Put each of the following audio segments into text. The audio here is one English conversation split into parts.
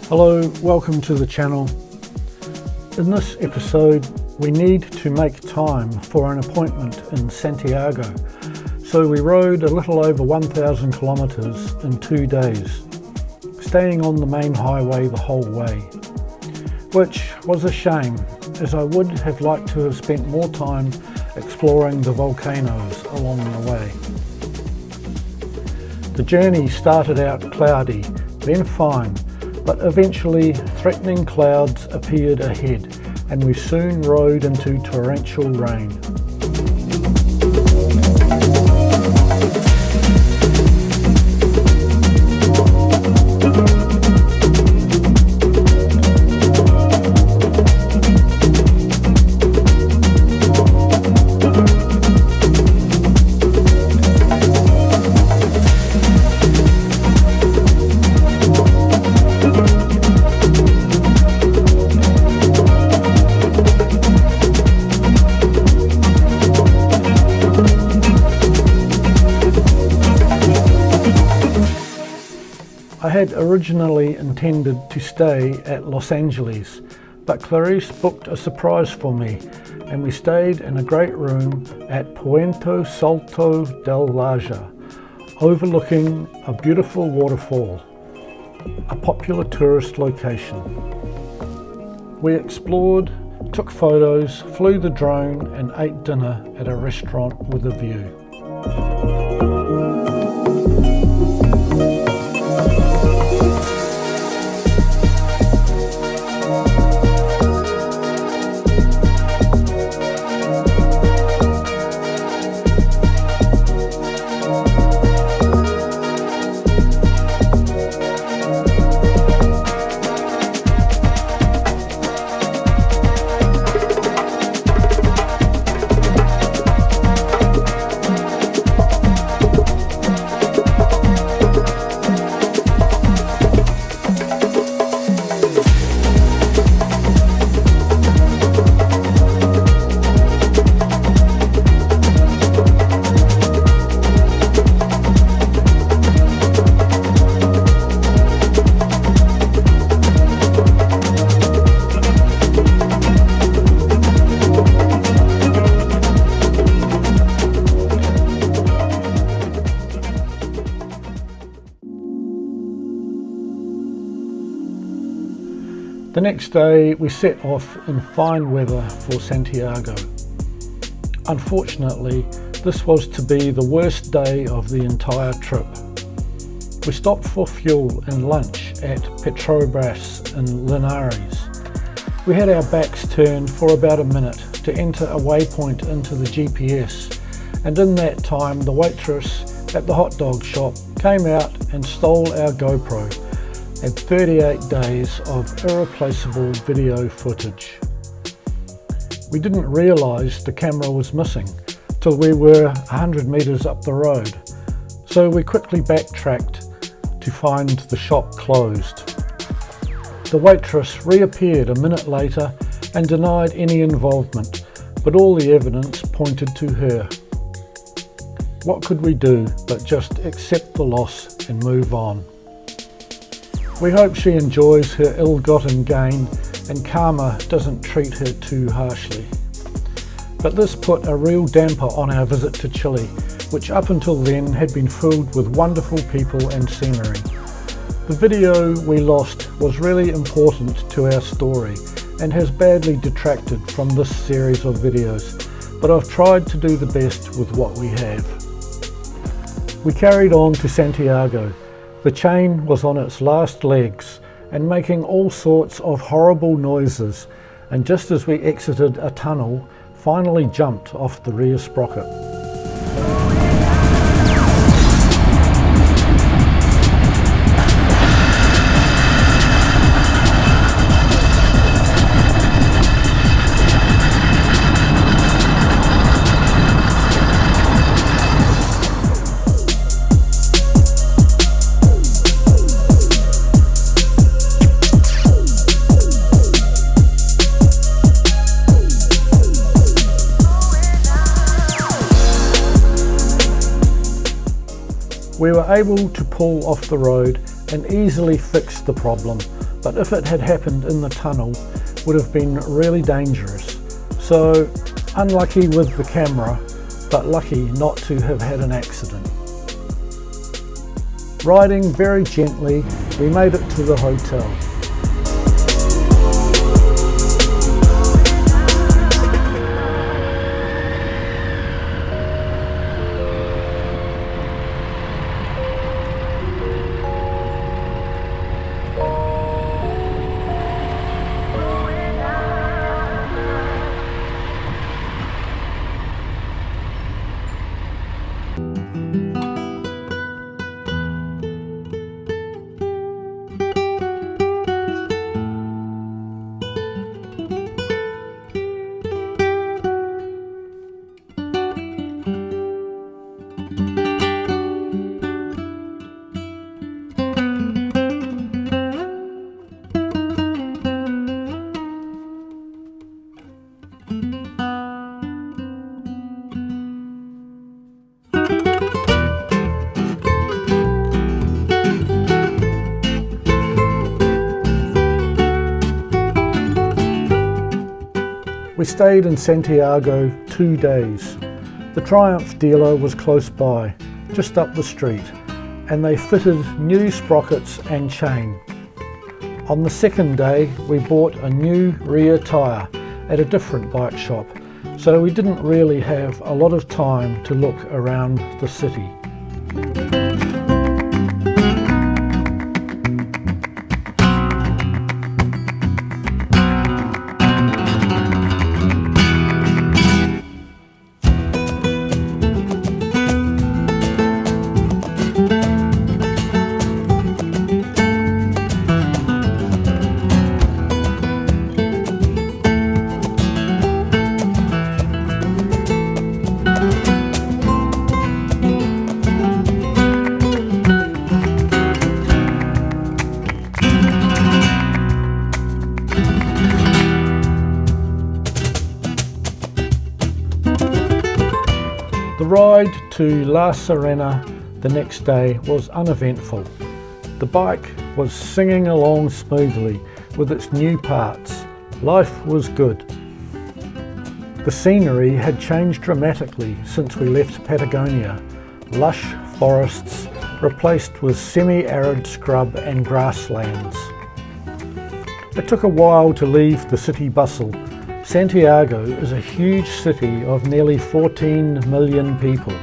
Hello, welcome to the channel. In this episode we need to make time for an appointment in Santiago, so we rode a little over 1,000 kilometers in 2 days, staying on the main highway the whole way, which was a shame as I would have liked to have spent more time exploring the volcanoes along the way. The journey started out cloudy, then fine, but eventually threatening clouds appeared ahead and we soon rode into torrential rain. I had originally intended to stay at Los Angeles, but Clarice booked a surprise for me and we stayed in a great room at Puente Salto del Laja, overlooking a beautiful waterfall, a popular tourist location. We explored, took photos, flew the drone and ate dinner at a restaurant with a view. The next day we set off in fine weather for Santiago. Unfortunately, this was to be the worst day of the entire trip. We stopped for fuel and lunch at Petrobras in Linares. We had our backs turned for about a minute to enter a waypoint into the GPS, and in that time the waitress at the hot dog shop came out and stole our GoPro and 38 days of irreplaceable video footage. We didn't realise the camera was missing till we were 100 metres up the road, so we quickly backtracked to find the shop closed. The waitress reappeared a minute later and denied any involvement, but all the evidence pointed to her. What could we do but just accept the loss and move on? We hope she enjoys her ill-gotten gain and karma doesn't treat her too harshly. But this put a real damper on our visit to Chile, which up until then had been filled with wonderful people and scenery. The video we lost was really important to our story and has badly detracted from this series of videos, but I've tried to do the best with what we have. We carried on to Santiago. The chain was on its last legs and making all sorts of horrible noises, and just as we exited a tunnel, finally jumped off the rear sprocket. We were able to pull off the road and easily fix the problem, but if it had happened in the tunnel, would have been really dangerous. So unlucky with the camera, but lucky not to have had an accident. Riding very gently, we made it to the hotel. We stayed in Santiago 2 days. The Triumph dealer was close by, just up the street, and they fitted new sprockets and chain. On the second day, we bought a new rear tyre at a different bike shop, so we didn't really have a lot of time to look around the city. The ride to La Serena the next day was uneventful. The bike was singing along smoothly with its new parts. Life was good. The scenery had changed dramatically since we left Patagonia. Lush forests replaced with semi-arid scrub and grasslands. It took a while to leave the city bustle. Santiago is a huge city of nearly 14 million people.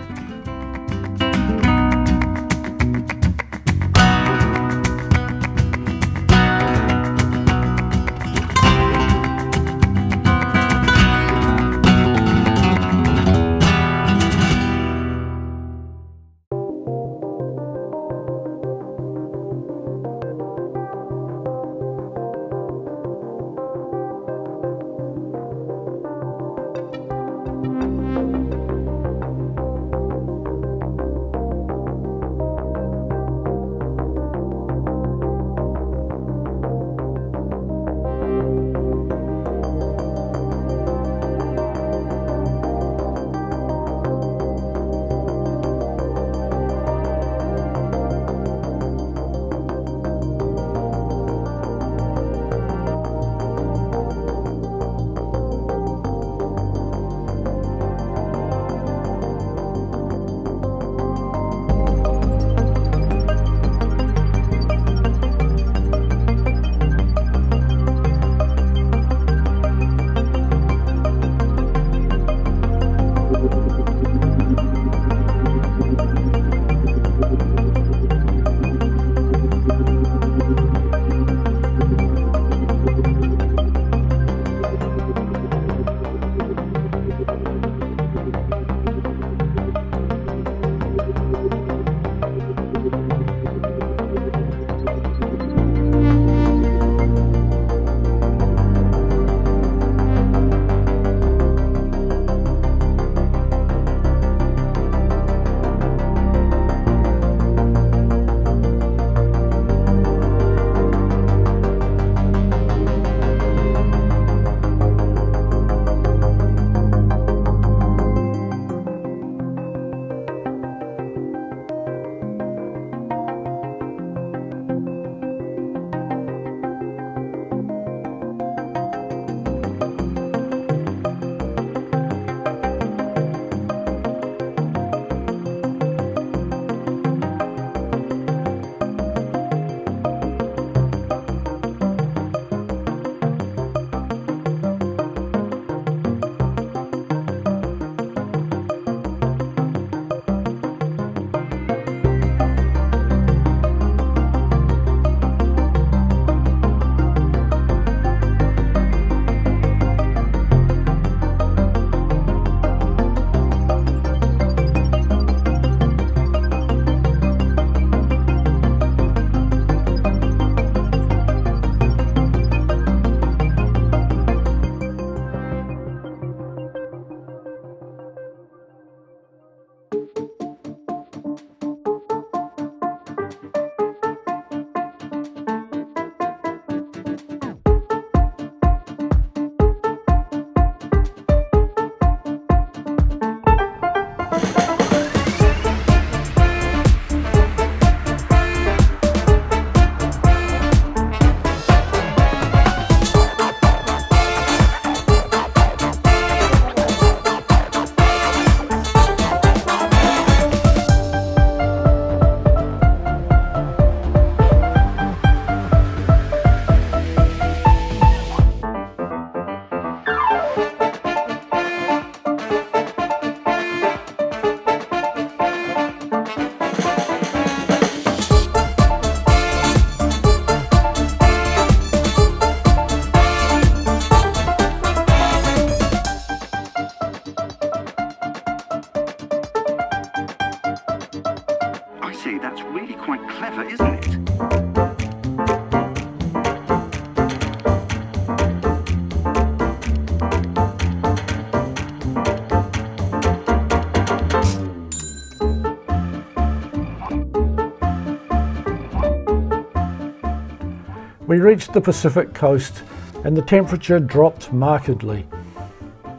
We reached the Pacific coast and the temperature dropped markedly.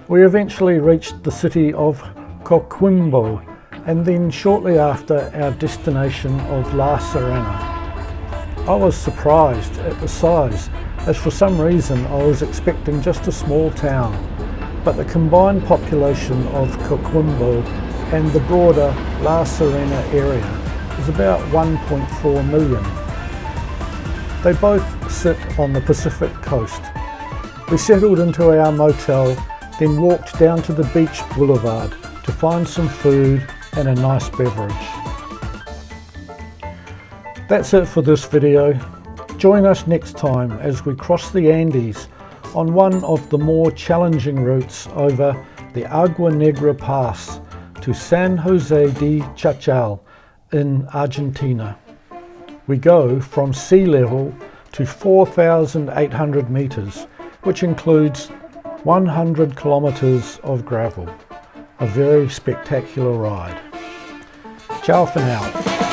We eventually reached the city of Coquimbo and then shortly after our destination of La Serena. I was surprised at the size, as for some reason I was expecting just a small town, but the combined population of Coquimbo and the broader La Serena area is about 1.4 million. They both sit on the Pacific coast. We settled into our motel, then walked down to the beach boulevard to find some food and a nice beverage. That's it for this video. Join us next time as we cross the Andes on one of the more challenging routes over the Agua Negra Pass to San Jose de Chachal in Argentina. We go from sea level to 4,800 meters, which includes 100 kilometers of gravel. A very spectacular ride. Ciao for now.